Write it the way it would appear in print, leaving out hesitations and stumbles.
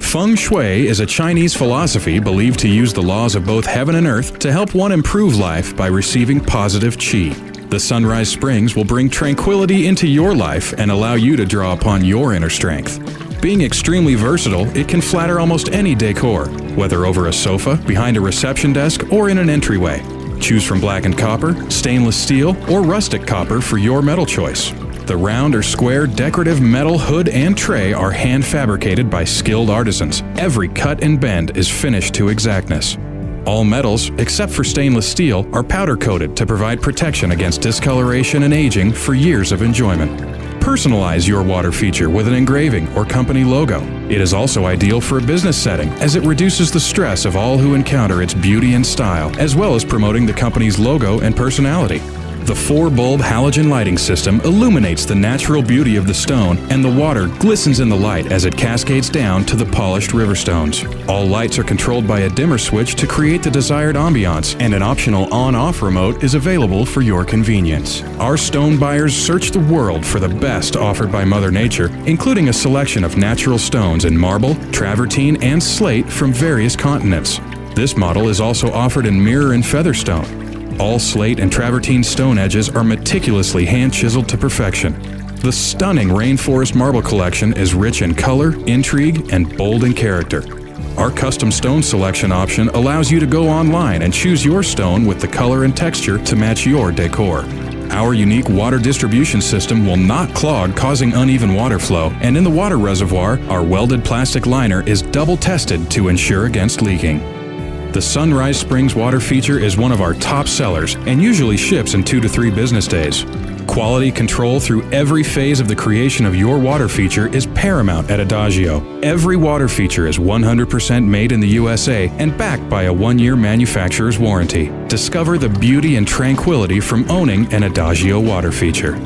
Feng Shui is a Chinese philosophy believed to use the laws of both heaven and earth to help one improve life by receiving positive qi. The Sunrise Springs will bring tranquility into your life and allow you to draw upon your inner strength. Being extremely versatile, it can flatter almost any decor, whether over a sofa, behind a reception desk, or in an entryway. Choose from blackened copper, stainless steel, or rustic copper for your metal choice. The round or square decorative metal hood and tray are hand fabricated by skilled artisans. Every cut and bend is finished to exactness. All metals, except for stainless steel, are powder coated to provide protection against discoloration and aging for years of enjoyment. Personalize your water feature with an engraving or company logo. It is also ideal for a business setting, as it reduces the stress of all who encounter its beauty and style, as well as promoting the company's logo and personality. The 4-bulb halogen lighting system illuminates the natural beauty of the stone, and the water glistens in the light as it cascades down to the polished river stones. All lights are controlled by a dimmer switch to create the desired ambiance, and an optional on-off remote is available for your convenience. Our stone buyers search the world for the best offered by Mother Nature, including a selection of natural stones in marble, travertine, and slate from various continents. This model is also offered in mirror and feather stone. All slate and travertine stone edges are meticulously hand-chiseled to perfection. The stunning Rainforest Marble collection is rich in color, intrigue, and bold in character. Our custom stone selection option allows you to go online and choose your stone with the color and texture to match your decor. Our unique water distribution system will not clog, causing uneven water flow, and in the water reservoir, our welded plastic liner is double-tested to ensure against leaking. The Sunrise Springs water feature is one of our top sellers and usually ships in 2 to 3 business days. Quality control through every phase of the creation of your water feature is paramount at Adagio. Every water feature is 100% made in the USA and backed by a 1-year manufacturer's warranty. Discover the beauty and tranquility from owning an Adagio water feature.